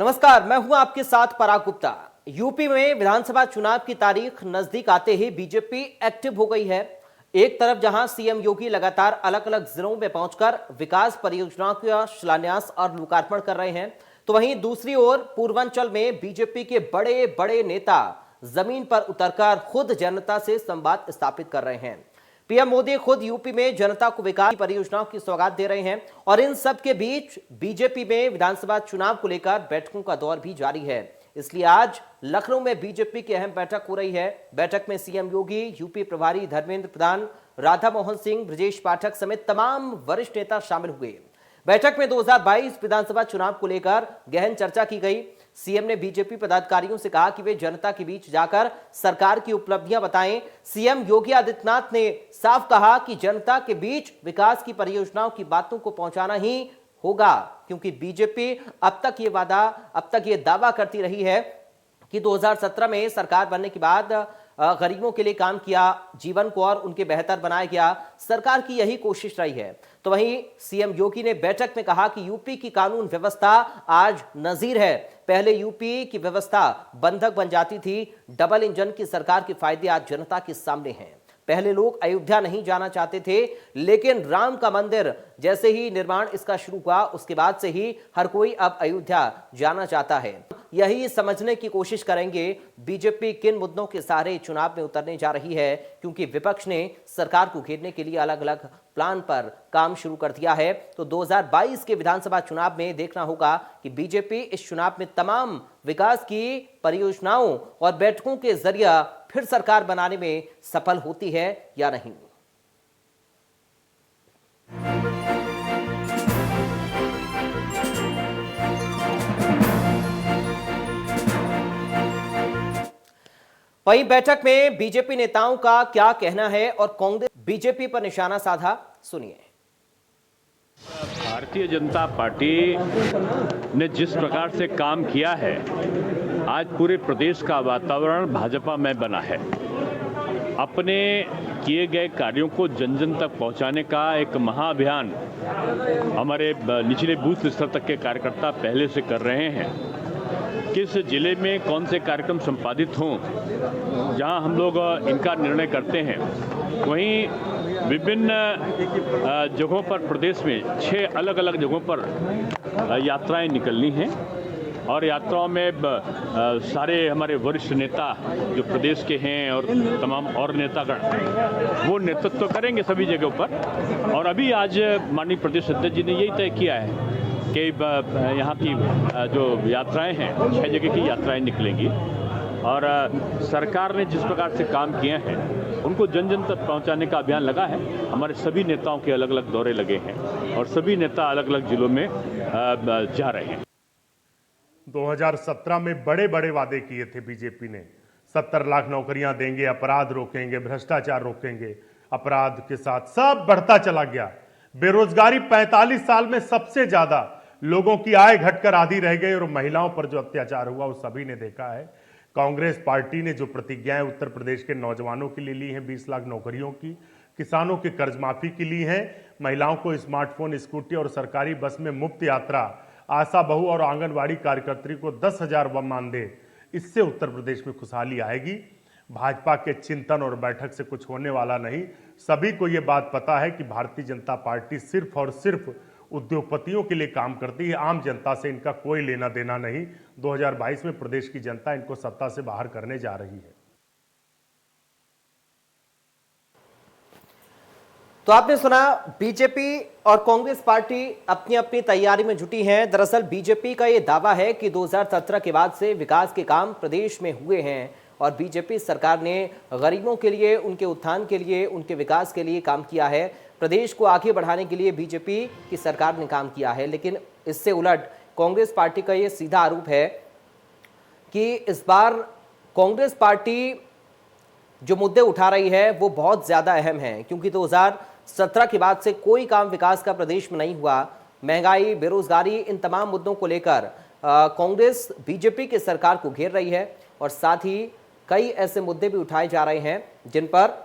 नमस्कार, मैं हूं आपके साथ पराग गुप्ता। यूपी में विधानसभा चुनाव की तारीख नजदीक आते ही बीजेपी एक्टिव हो गई है। एक तरफ जहां सीएम योगी लगातार अलग अलग जिलों में पहुंचकर विकास परियोजनाओं का शिलान्यास और लोकार्पण कर रहे हैं, तो वहीं दूसरी ओर पूर्वांचल में बीजेपी के बड़े बड़े नेता जमीन पर उतरकर खुद जनता से संवाद स्थापित कर रहे हैं। पीएम मोदी खुद यूपी में जनता को विकास परियोजनाओं की सौगात दे रहे हैं और इन सब के बीच बीजेपी में विधानसभा चुनाव को लेकर बैठकों का दौर भी जारी है। इसलिए आज लखनऊ में बीजेपी की अहम बैठक हो रही है। बैठक में सीएम योगी, यूपी प्रभारी धर्मेंद्र प्रधान, राधा मोहन सिंह, ब्रजेश पाठक समेत तमाम वरिष्ठ नेता शामिल हुए। बैठक में 2022 विधानसभा चुनाव को लेकर गहन चर्चा की गई। सीएम ने बीजेपी पदाधिकारियों से कहा कि वे जनता के बीच जाकर सरकार की उपलब्धियां बताएं। सीएम योगी आदित्यनाथ ने साफ कहा कि जनता के बीच विकास की परियोजनाओं की बातों को पहुंचाना ही होगा, क्योंकि बीजेपी अब तक ये दावा करती रही है कि 2017 में सरकार बनने के बाद गरीबों के लिए काम किया, जीवन को और उनके बेहतर बनाया गया। सरकार की यही कोशिश रही है। तो वहीं सीएम योगी ने बैठक में कहा कि यूपी की कानून व्यवस्था आज नजीर है। पहले यूपी की व्यवस्था बंधक बन जाती थी। डबल इंजन की सरकार के फायदे आज जनता के सामने हैं। पहले लोग अयोध्या नहीं जाना चाहते थे, लेकिन राम का मंदिर जैसे ही निर्माण इसका शुरू हुआ, उसके बाद से ही हर कोई अब अयोध्या जाना चाहता है। यही समझने की कोशिश करेंगे बीजेपी किन मुद्दों के सहारे चुनाव में उतरने जा रही है, क्योंकि विपक्ष ने सरकार को घेरने के लिए अलग अलग प्लान पर काम शुरू कर दिया है। तो 2022 के विधानसभा चुनाव में देखना होगा कि बीजेपी इस चुनाव में तमाम विकास की परियोजनाओं और बैठकों के जरिए फिर सरकार बनाने में सफल होती है या नहीं। वहीं बैठक में बीजेपी नेताओं का क्या कहना है और कांग्रेस बीजेपी पर निशाना साधा, सुनिए। भारतीय जनता पार्टी ने जिस प्रकार से काम किया है, आज पूरे प्रदेश का वातावरण भाजपा में बना है। अपने किए गए कार्यों को जन जन तक पहुंचाने का एक महाअभियान हमारे निचले बूथ स्तर तक के कार्यकर्ता पहले से कर रहे हैं। किस जिले में कौन से कार्यक्रम संपादित हों, जहां हम लोग इनका निर्णय करते हैं, वहीं विभिन्न जगहों पर प्रदेश में 6 अलग अलग जगहों पर यात्राएं निकलनी हैं और यात्राओं में सारे हमारे वरिष्ठ नेता जो प्रदेश के हैं और तमाम और नेतागण वो नेतृत्व करेंगे सभी जगहों पर। और अभी आज माननीय प्रदेश अध्यक्ष जी ने यही तय किया है कि यहाँ की जो यात्राएं हैं 6 जगह की यात्राएं निकलेंगी और सरकार ने जिस प्रकार से काम किए हैं उनको जन जन तक पहुँचाने का अभियान लगा है। हमारे सभी नेताओं के अलग अलग दौरे लगे हैं और सभी नेता अलग अलग जिलों में जा रहे हैं। 2017 में बड़े बड़े वादे किए थे बीजेपी ने। 70 लाख नौकरियां देंगे, अपराध रोकेंगे, भ्रष्टाचार रोकेंगे। अपराध के साथ सब बढ़ता चला गया। बेरोजगारी 45 साल में सबसे ज्यादा, लोगों की आय घटकर आधी रह गई और महिलाओं पर जो अत्याचार हुआ वो सभी ने देखा है। कांग्रेस पार्टी ने जो प्रतिज्ञाएं उत्तर प्रदेश के नौजवानों के लिए ली हैं, 20 लाख नौकरियों की, किसानों की कर्ज माफी की ली है, महिलाओं को स्मार्टफोन, स्कूटी और सरकारी बस में मुफ्त यात्रा, आशा बहू और आंगनवाड़ी कार्यकर्त्री को 10,000 मानदेय, इससे उत्तर प्रदेश में खुशहाली आएगी। भाजपा के चिंतन और बैठक से कुछ होने वाला नहीं। सभी को यह बात पता है कि भारतीय जनता पार्टी सिर्फ और सिर्फ उद्योगपतियों के लिए काम करती है। आम जनता से इनका कोई लेना देना नहीं। 2022 में प्रदेश की जनता इनको सत्ता से बाहर करने जा रही है। तो आपने सुना, बीजेपी और कांग्रेस पार्टी अपनी अपनी तैयारी में जुटी हैं। दरअसल बीजेपी का यह दावा है कि 2017 के बाद से विकास के काम प्रदेश में हुए हैं और बीजेपी सरकार ने गरीबों के लिए, उनके उत्थान के लिए, उनके विकास के लिए काम किया है। प्रदेश को आगे बढ़ाने के लिए बीजेपी की सरकार ने काम किया है। लेकिन इससे उलट कांग्रेस पार्टी का यह सीधा आरोप है कि इस बार कांग्रेस पार्टी जो मुद्दे उठा रही है वो बहुत ज्यादा अहम है, क्योंकि 2017 के बाद से कोई काम विकास का प्रदेश में नहीं हुआ। महंगाई, बेरोजगारी, इन तमाम मुद्दों को लेकर कांग्रेस बीजेपी की सरकार को घेर रही है और साथ ही कई ऐसे मुद्दे भी उठाए जा रहे हैं जिन पर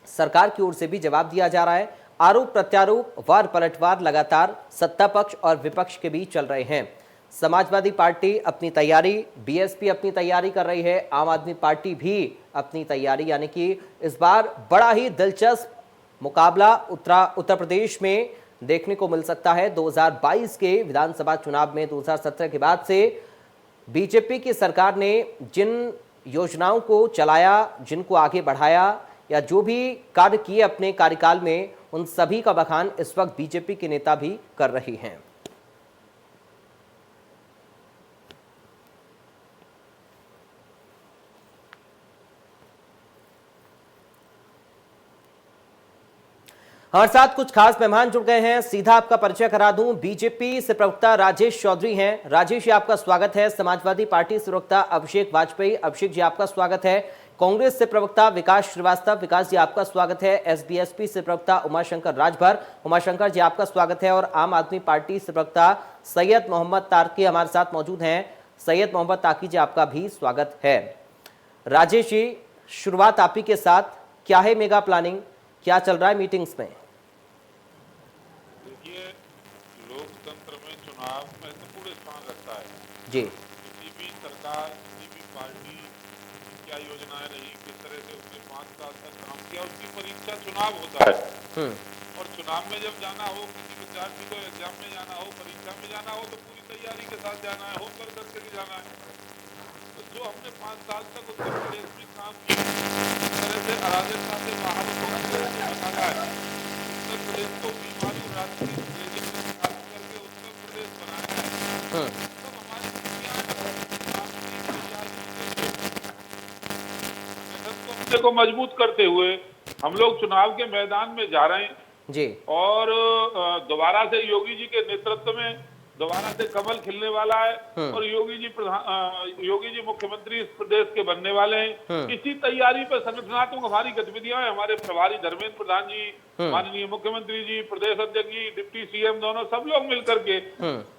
सरकार की ओर से भी जवाब दिया जा रहा है। आरोप प्रत्यारोप, वार पलटवार लगातार सत्ता पक्ष और विपक्ष के बीच चल रहे हैं। समाजवादी पार्टी अपनी तैयारी, बीएसपी अपनी तैयारी कर रही है, आम आदमी पार्टी भी अपनी तैयारी, यानी कि इस बार बड़ा ही दिलचस्प मुकाबला उत्तर प्रदेश में देखने को मिल सकता है। 2022 के विधानसभा चुनाव में 2017 के बाद से बीजेपी की सरकार ने जिन योजनाओं को चलाया, जिनको आगे बढ़ाया या जो भी कार्य किए अपने कार्यकाल में, उन सभी का बखान इस वक्त बीजेपी के नेता भी कर रही हैं। हमारे साथ कुछ खास मेहमान जुड़ गए हैं, सीधा आपका परिचय करा दूं। बीजेपी से प्रवक्ता राजेश चौधरी हैं। राजेश जी, आपका स्वागत है। समाजवादी पार्टी से प्रवक्ता अभिषेक वाजपेयी, अभिषेक जी आपका स्वागत है। कांग्रेस से प्रवक्ता विकास श्रीवास्तव, विकास जी आपका स्वागत है। एसबीएसपी से प्रवक्ता उमाशंकर राजभर, उमाशंकर जी आपका स्वागत है। और आम आदमी पार्टी से प्रवक्ता सैयद मोहम्मद तारकी हमारे साथ मौजूद हैं। सैयद मोहम्मद तारकी जी आपका भी स्वागत है। राजेश जी, शुरुआत आप ही के साथ, क्या है मेगा प्लानिंग, क्या चल रहा है मीटिंग्स में? लोकतंत्र में चुनाव महत्वपूर्ण स्थान रखता है जी। किसी भी सरकार, किसी भी पार्टी क्या योजनाएं रही, किस तरह से उसने 5 साल तक काम किया, उसकी परीक्षा चुनाव होता है। और चुनाव में जब जाना हो, किसी विद्यार्थी को एग्जाम में जाना हो, परीक्षा में जाना हो, तो पूरी तैयारी के साथ जाना है, होकर करके भी जाना है। तो जो हमने 5 साल तक उत्तर प्रदेश में काम किया, इस तरह से अराजकता से बाहर निकाला है, उत्तर प्रदेश को बीमारी और राष्ट्रीय को मजबूत करते हुए हम लोग चुनाव के मैदान में जा रहे हैं जी। और दोबारा से योगी जी के नेतृत्व में दोबारा से कमल खिलने वाला है और योगी जी मुख्यमंत्री इस प्रदेश के बनने वाले हैं। इसी तैयारी पर संगठनात्मक हमारी गतिविधियां हैं। हमारे प्रभारी धर्मेंद्र प्रधान जी, माननीय मुख्यमंत्री जी, प्रदेश अध्यक्ष जी, डिप्टी सीएम, दोनों सब लोग मिलकर के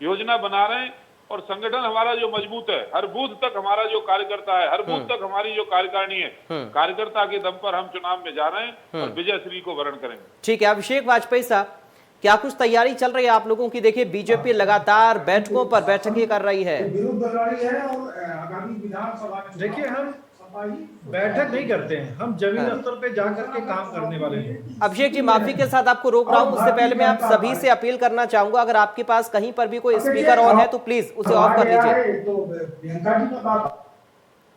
योजना बना रहे हैं। और संगठन हमारा जो मजबूत है, हर बूथ तक हमारा जो कार्यकर्ता है, हर बूथ तक हमारी जो कार्यकारिणी है, कार्यकर्ता के दम पर हम चुनाव में जा रहे हैं और विजय श्री को वरण करेंगे। ठीक है। अभिषेक वाजपेयी साहब, क्या कुछ तैयारी चल रही है आप लोगों की? देखिए, बीजेपी लगातार बैठकों पर बैठकें कर रही है। देखिए, हम बैठक नहीं करते हैं, हम जमीन स्तर पे जाकर के काम करने वाले हैं। अभिषेक जी, माफी के साथ आपको रोक रहा हूं, उससे पहले मैं आप सभी से अपील करना चाहूंगा, अगर आपके पास कहीं पर भी कोई स्पीकर ऑन है तो प्लीज उसे ऑफ कर लीजिए।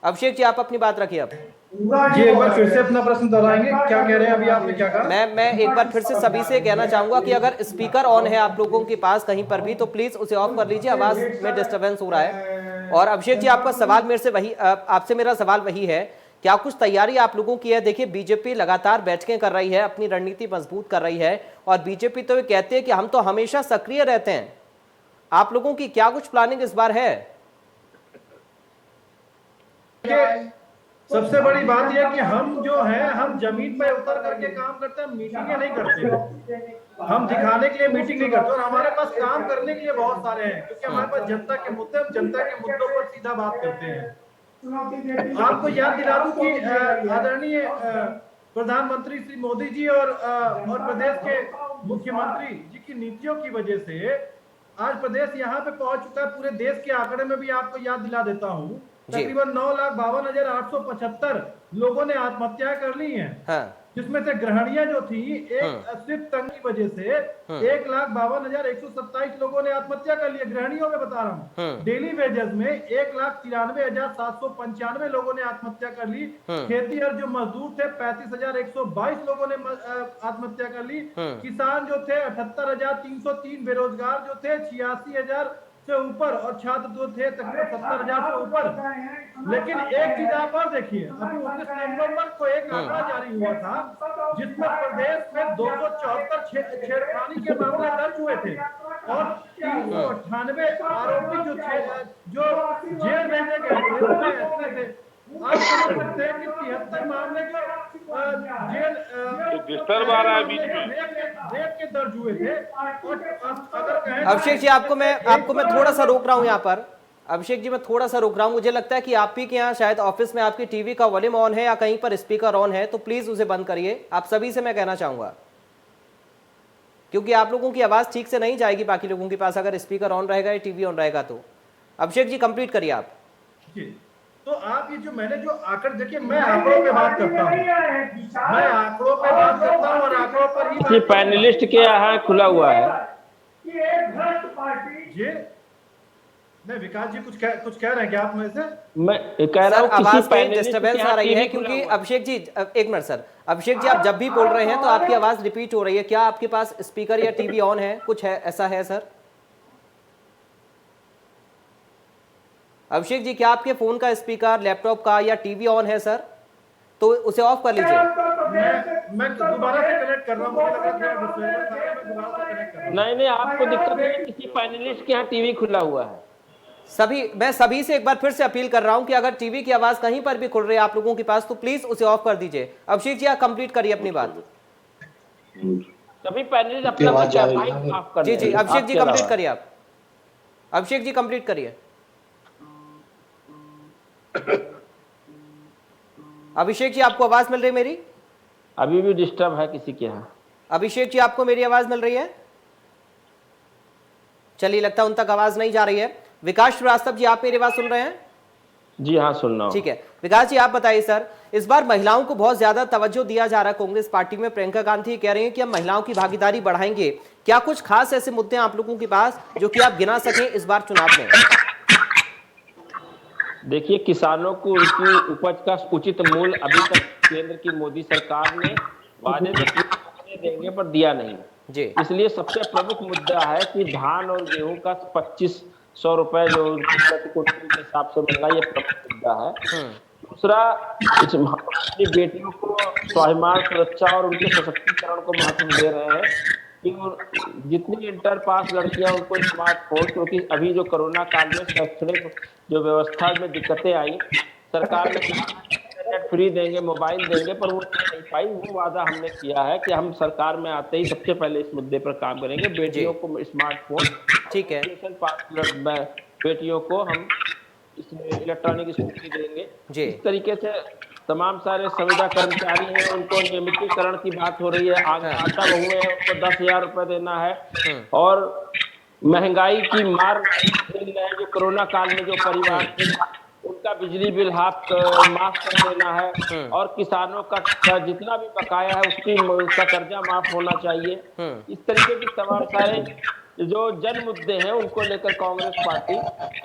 अभिषेक जी, आप अपनी बात रखिए। अब जी, एक बार फिर से अपना प्रश्न दोहराएंगे, क्या कह रहे हैं? अभी आपने क्या कहा? मैं एक बार फिर से सभी से कहना चाहूंगा कि अगर स्पीकर ऑन है आप लोगों के पास कहीं पर भी तो प्लीज उसे ऑफ कर लीजिए, आवाज में डिस्टरबेंस हो रहा है। और अभिषेक जी, आपका सवाल मेरे से वही, आपसे मेरा सवाल वही है, क्या कुछ तैयारी आप लोगों की है? देखिए, बीजेपी लगातार बैठकें कर रही है, अपनी रणनीति मजबूत कर रही है और बीजेपी तो ये कहते हैं कि हम तो हमेशा सक्रिय रहते हैं। आप लोगों की क्या कुछ प्लानिंग इस बार है? सबसे बड़ी बात यह कि हम जो है, हम जमीन पे उतर करके काम करते हैं, मीटिंगें नहीं करते। हम दिखाने के लिए मीटिंग नहीं करते और हमारे पास काम करने के लिए बहुत सारे हैं, क्योंकि हमारे पास जनता के मुद्दे, हम जनता के मुद्दों पर सीधा बात करते हैं। आपको याद दिला दूं कि आदरणीय प्रधानमंत्री श्री मोदी जी और प्रदेश के मुख्यमंत्री जी की नीतियों की वजह से आज प्रदेश यहाँ पे पहुंच चुका है। पूरे देश के आंकड़े में भी आपको याद दिला देता हूँ, तकरीबन 9,52,875 लोगों ने आत्महत्या कर ली है। हाँ। जिसमें से गृहणियां जो थी, एक सिर्फ तंग की वजह से 1,52,127 लोगों ने आत्महत्या कर ली। गृहणियों में बता रहा हूँ। डेली वेजेस में 1,93,795 लोगों ने आत्महत्या कर ली। खेती और जो मजदूर थे 35,122 लोगों ने आत्महत्या कर ली। किसान जो थे 78,303, बेरोजगार जो थे 86,000 से ऊपर और छात्र जो थे तकरीबन 70,000 से ऊपर। लेकिन एक चीज आप और देखिए, अभी 19 नवंबर को एक आंकड़ा जारी हुआ था जिसमें प्रदेश में 274 छेड़खानी के मामले दर्ज हुए थे और 398 आरोपी जो जेल भेजे गए थे। आप समझ सकते हैं कि 73 मामले जेल डिस्टर्ब आ रहा है बीच में रेप के दर्ज हुए थे। अभिषेक जी, आपको मैं थोड़ा सा रोक रहा हूं यहाँ पर। अभिषेक जी, मैं थोड़ा सा रोक रहा हूं, मुझे लगता है कि आप ही के यहाँ शायद ऑफिस में आपकी टीवी का वॉल्यूम ऑन है या कहीं पर स्पीकर ऑन है, तो प्लीज उसे बंद करिए। आप सभी से मैं कहना चाहूंगा, क्योंकि आप लोगों की आवाज ठीक से नहीं जाएगी बाकी लोगों के पास अगर स्पीकर ऑन रहेगा या टीवी ऑन रहेगा तो। अभिषेक जी कंप्लीट करिए आप। जी, तो आप ये जो मैंने जो आंकड़ देखिए, मैं आंकड़ों पे बात करता हूँ, मैं आंकड़ों पे बात करता हूँ और आंकड़ों पर ही किसी पैनलिस्ट के यहाँ खुला हुआ है। ये नहीं, विकास जी कुछ कह रहे हैं क्या आप में से? मैं कह रहा सर हूँ किसी आवाज कहीं पैनलिस्ट डिस्टरबेंस के आ यहाँ रही है, टीवी खुला क्योंकि हुआ है। अभिषेक जी एक मिनट सर, अभिषेक जी आप जब भी बोल रहे हैं तो आपकी आवाज रिपीट हो रही है। क्या आपके पास स्पीकर या टीवी ऑन है, कुछ है ऐसा है सर? अभिषेक जी क्या आपके फोन का स्पीकर, लैपटॉप का या टीवी ऑन है सर? तो उसे ऑफ कर लीजिए। मैं दोबारा से कनेक्ट कर रहा हूँ, मुझे लगा कि डिस्टरबेंस था, मैं दोबारा से कनेक्ट कर रहा हूँ। नहीं, आपको दिक्कत नहीं है, किसी पैनलिस्ट के यहाँ टीवी खुला हुआ है। मैं सभी से एक बार फिर से अपील कर रहा हूं कि अगर टीवी की आवाज कहीं पर भी खुल रही है आप लोगों के पास तो प्लीज उसे ऑफ कर दीजिए। अभिषेक जी आप कंप्लीट करिए अपनी बात। सभी पैनलिस्ट अपना माइक ऑफ कर जी दें। अभिषेक जी आपके कंप्लीट अलावा। करिए आप। अभिषेक जी कंप्लीट करिए। अभिषेक जी आपको आवाज मिल रही है मेरी? अभी भी डिस्टर्ब है किसी के यहाँ। अभिषेक जी आपको मेरी आवाज मिल रही है? चलिए लगता है उन तक आवाज नहीं जा रही है। विकास श्रीवास्तव जी आप मेरी आवाज सुन रहे हैं? जी हाँ, सुन रहा हूँ। ठीक है विकास जी आप बताइए सर, इस बार महिलाओं को बहुत ज्यादा तवज्जो दिया जा रहा है कांग्रेस पार्टी में। प्रियंका गांधी कह रही हैं कि हम महिलाओं की भागीदारी बढ़ाएंगे। क्या कुछ खास ऐसे मुद्दे हैं आप लोगों के पास जो कि आप गिना सकें इस बार चुनाव में? देखिए, किसानों को उनकी उपज का उचित मूल्य अभी तक केंद्र की मोदी सरकार ने वादे तो देंगे पर दिया नहीं जी। इसलिए सबसे प्रमुख मुद्दा है कि धान और गेहूं का 2500 रुपए जो प्रति क्विंटल के हिसाब से मिलना, ये प्रमुख मुद्दा है। दूसरा, अपनी बेटियों को स्वाभिमान, सुरक्षा और उनके सशक्तिकरण को महत्व दे रहे हैं कि जितनी इंटर पास लड़कियां उनको स्मार्टफोन, क्योंकि अभी जो कोरोना काल में शैक्षणिक जो व्यवस्था में दिक्कतें आई, सरकार ने इंटरनेट फ्री देंगे, मोबाइल देंगे, पर वो नहीं पाई। वो वादा हमने किया है कि हम सरकार में आते ही सबसे पहले इस मुद्दे पर काम करेंगे। बेटियों को स्मार्टफोन, ठीक है, बेटियों को हम इसमें इलेक्ट्रॉनिक स्कूटी देंगे जी। इस तरीके से तमाम सारे संविदा कर्मचारी हैं उनको नियमितीकरण की बात हो रही है। आटा बहु है उनको 10,000 रुपए देना है। और महंगाई की मार झेल रहे हैं जो कोरोना काल में जो परिवार थे, उनका बिजली बिल माफ कर देना है। और किसानों का जितना भी बकाया है उसका कर्जा माफ होना चाहिए। इस तरीके के तमाम सारे जो जन मुद्दे हैं उनको लेकर कांग्रेस पार्टी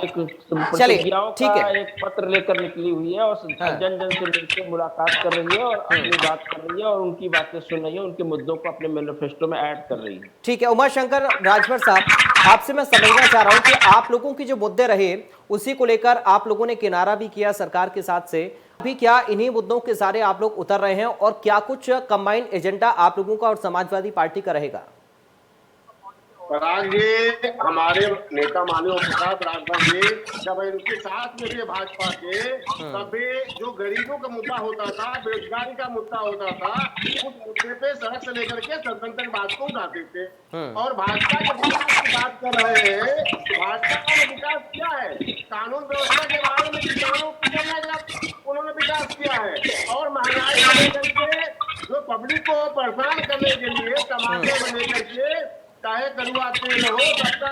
एक प्रतिज्ञाओं का एक पत्र लेकर निकली हुई है और जन जन से मिलकर मुलाकात कर रही है और अपनी बात कर रही है और उनकी बातें सुन रही है, उनके मुद्दों को अपने मैनिफेस्टो में ऐड कर रही है। ठीक है, उमाशंकर राजभर साहब, आपसे मैं समझना चाह रहा हूं कि आप लोगों की जो मुद्दे रहे उसी को लेकर आप लोगों ने किनारा भी किया सरकार के साथ से। अभी क्या इन्हीं मुद्दों के सारे आप लोग उतर रहे हैं और क्या कुछ कंबाइंड एजेंडा आप लोगों का और समाजवादी पार्टी का रहेगा? पराग जी, हमारे नेता माननीय प्रसाद राजभर जी जब इनके साथ में थे भाजपा के, तभी जो गरीबों का मुद्दा होता था, बेरोजगारी का मुद्दा होता था, उस मुद्दे पे सड़क से लेकर के सदन तक बात को उठाते थे। और भाजपा के विकास की बात कर रहे हैं, भाजपा ने विकास किया है। कानून व्यवस्था के बारे में किसानों को उन्होंने विकास किया है। और महंगाई को लेकर के जो पब्लिक को परेशान करने के लिए टमाटर को लेकर के चाहे कड़ुआ तेल हो, सबका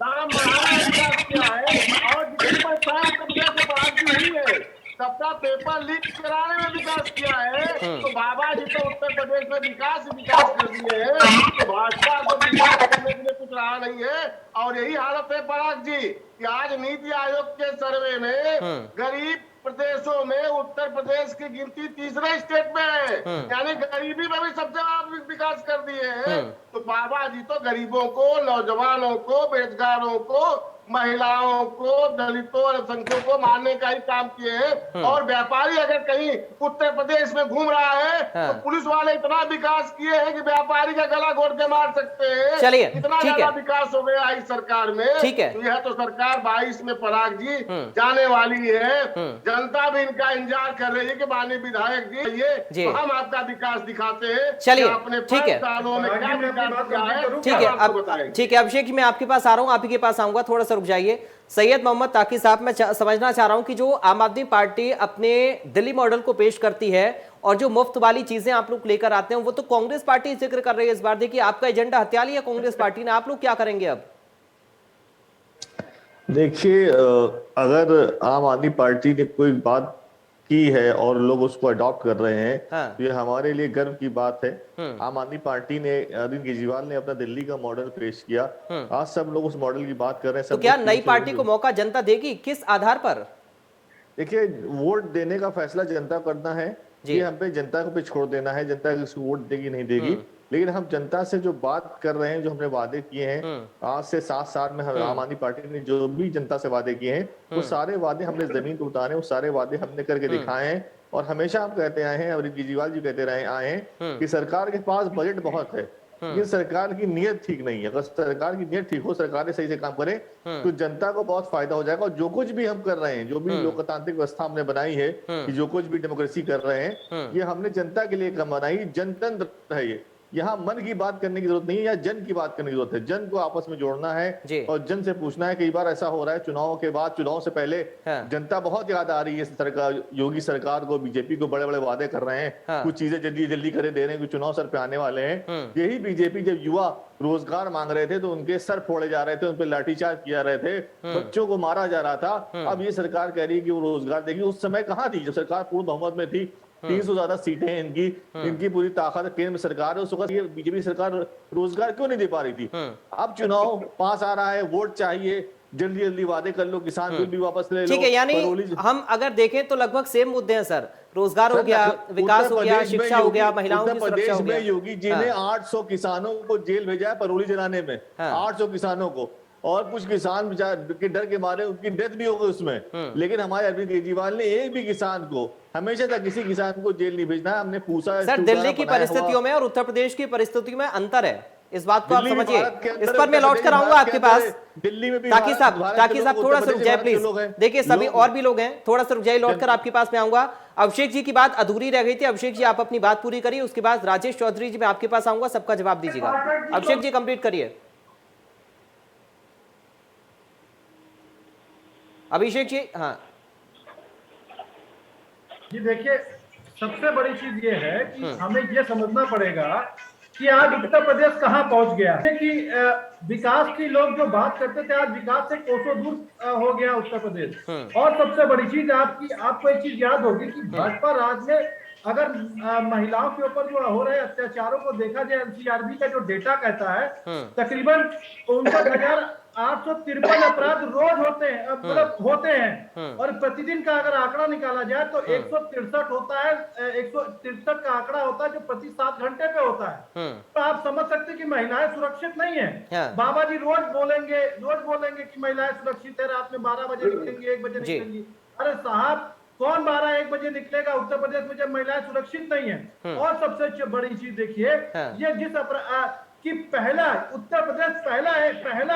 दाम बढ़ाने का विकास किया है। और जितनी परेशान कब्जे से बात हुई है, सबका पेपर लीक कराने में विकास किया है। तो बाबा जी तो उत्तर प्रदेश में विकास कर दिए हैं, तो भाजपा को विकास करने के लिए कुछ रहा नहीं है। और यही हालत है पराग जी कि आज नीति आयोग के सर्वे में गरीब प्रदेशों में उत्तर प्रदेश की गिनती तीसरे स्टेट में है, यानी गरीबी में भी सबसे आप विकास कर दिए हैं। तो बाबा जी तो गरीबों को, नौजवानों को, बेरोजगारों को, महिलाओं को, दलितों और अल्पसंख्यकों को मारने का ही काम किए हैं। और व्यापारी अगर कहीं उत्तर प्रदेश में घूम रहा है तो पुलिस वाले इतना विकास किए हैं कि व्यापारी का गला घोट के मार सकते हैं। चलिए, इतना ज्यादा विकास हो गया इस सरकार में। ठीक है, तो यह तो सरकार 22 में पराग जी जाने वाली है। जनता भी इनका इंतजार कर रही है कि माननीय विधायक जी तो हम आपका विकास दिखाते हैं। चलिए, अपने ठीक है, सालों में क्या विकास किया है, ठीक है। अब ठीक है अभिषेक, मैं आपके पास आ रहा हूँ, आप ही के पास आऊंगा, थोड़ा सा रुक जाइए। सैयद मोहम्मद ताकी साहब, मैं समझना चाह रहा हूं कि जो आम आदमी पार्टी अपने दिल्ली मॉडल को पेश करती है और जो मुफ्त वाली चीजें आप लोग लेकर आते हैं वो तो कांग्रेस पार्टी जिक्र कर रही है इस बार। देखिए आपका एजेंडा हत्या लिया कांग्रेस पार्टी ने, आप लोग क्या करेंगे अब? देखिए, अगर आम आदमी पार्टी ने कोई बात की है और लोग उसको अडॉप्ट कर रहे हैं, हाँ। तो ये हमारे लिए गर्व की बात है। आम आदमी पार्टी ने, अरविंद केजरीवाल ने अपना दिल्ली का मॉडल पेश किया। आज सब लोग उस मॉडल की बात कर रहे हैं। तो सब क्या लोग नई पीछे पार्टी को मौका जनता देगी, किस आधार पर? देखिए, वोट देने का फैसला जनता करना है। जी। ये हम पे जनता को पे छोड़ देना है, जनता किसी वोट देगी नहीं देगी। लेकिन हम जनता से जो बात कर रहे हैं, जो हमने वादे किए हैं, आज से 7 साल में आम आदमी पार्टी ने जो भी जनता से वादे किए हैं, वो सारे वादे हमने जमीन पर उतारे, वो सारे वादे हमने करके दिखाए हैं। और हमेशा हम कहते आए हैं, अरविंद केजरीवाल जी कहते रहे आए हैं कि सरकार के पास बजट बहुत है, लेकिन सरकार की नीयत ठीक नहीं है। अगर सरकार की नीयत ठीक हो, सरकार सही से काम करे, तो जनता को बहुत फायदा हो जाएगा। और जो कुछ भी हम कर रहे हैं, जो भी लोकतांत्रिक व्यवस्था हमने बनाई है, कि जो कुछ भी डेमोक्रेसी कर रहे हैं, ये हमने जनता के लिए बनाई। जनतंत्र है ये, यहाँ मन की बात करने की जरूरत नहीं है, यहाँ जन की बात करने की जरूरत है। जन को आपस में जोड़ना है और जन से पूछना है। कई बार ऐसा हो रहा है चुनाव के बाद, चुनाव से पहले जनता बहुत याद आ रही है सरकार, योगी सरकार को, बीजेपी को। बड़े बड़े वादे कर रहे हैं, कुछ चीजें जल्दी जल्दी करे दे रहे हैं, कुछ चुनाव सर पे आने वाले हैं। यही बीजेपी जब युवा रोजगार मांग रहे थे तो उनके सर फोड़े जा रहे थे, उन पर लाठीचार्ज किया रहे थे, बच्चों को मारा जा रहा था। अब ये सरकार कह रही है कि वो रोजगार देगी। उस समय कहाँ थी जब सरकार पूर्ण बहुमत में थी? 300 ज्यादा सीटें इनकी पूरी ताकत केंद्र सरकार है। उस वक्त ये बीजेपी सरकार रोजगार क्यों नहीं दे पा रही थी? अब चुनाव पास आ रहा है, वोट चाहिए, जल्दी जल्दी वादे कर लो, किसान बिल भी वापस ले लो। ठीक है, यानी हम अगर देखें तो लगभग सेम मुद्दे हैं सर। रोजगार हो गया, विकास हो गया, शिक्षा हो गया, महिलाओं की सुरक्षा हो गया। योगी जी ने 800 किसानों को जेल भेजा है परोली जलाने में। 800 किसानों को, और कुछ किसान के डर के मारे उनकी डेथ भी हो गई उसमें। लेकिन हमारे अरविंद केजरीवाल ने एक भी किसान को, हमेशा तक किसी किसान को जेल नहीं भेजना है। हमने पूछा सर, दिल्ली की परिस्थितियों में और उत्तर प्रदेश की परिस्थितियों में अंतर है, इस बात को आप समझिए। इस पर मैं लौट कर आऊंगा आपके पास। दिल्ली में भी ताकि साहब थोड़ा सा रुक जाए प्लीज। देखिए सभी और भी लोग हैं, थोड़ा सा रुक जाइए, लौट कर आपके पास में आऊंगा। अभिषेक जी की बात अधूरी रह गई थी। अभिषेक जी आप अपनी बात पूरी करिए, उसके बाद राजेश चौधरी जी मैं आपके पास आऊंगा, सबका जवाब दीजिएगा। अभिषेक जी कंप्लीट करिए। अभिषेक जी। हाँ जी, देखिए सबसे बड़ी चीज ये है कि हमें ये समझना पड़ेगा कि आज उत्तर प्रदेश कहाँ पहुंच गया है। कि विकास की लोग जो बात करते थे, आज विकास से कोसों दूर हो गया उत्तर प्रदेश। और सबसे बड़ी चीज आपको एक चीज याद होगी कि भाजपा राज में अगर महिलाओं के ऊपर जो हो रहे अत्याचारों को देखा जाए, एनसीआरबी का जो डेटा कहता है तकरीबन 59,853 अपराध रोज होते हैं, मतलब होते हैं। और प्रतिदिन का अगर आंकड़ा निकाला जाए तो 163 होता है, 163 का आंकड़ा होता है जो प्रति 7 घंटे पे होता है। तो आप समझ सकते हैं कि महिलाएं सुरक्षित नहीं है। बाबा जी रोज बोलेंगे कि महिलाएं सुरक्षित है, रात में 12 बजे निकलेंगी, 1 बजे निकलेंगी। अरे साहब, कौन 12-1 बजे निकलेगा उत्तर प्रदेश में जब महिलाएं सुरक्षित नहीं है? और सबसे बड़ी चीज देखिए, ये जिस कि उत्तर प्रदेश पहला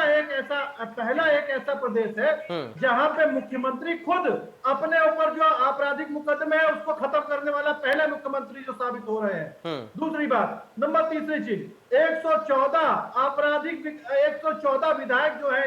एक ऐसा प्रदेश है जहां पे मुख्यमंत्री खुद अपने ऊपर जो आपराधिक मुकदमे है उसको खत्म करने वाला पहला मुख्यमंत्री जो साबित हो रहे हैं। दूसरी बात, नंबर तीसरी चीज, 114 विधायक जो है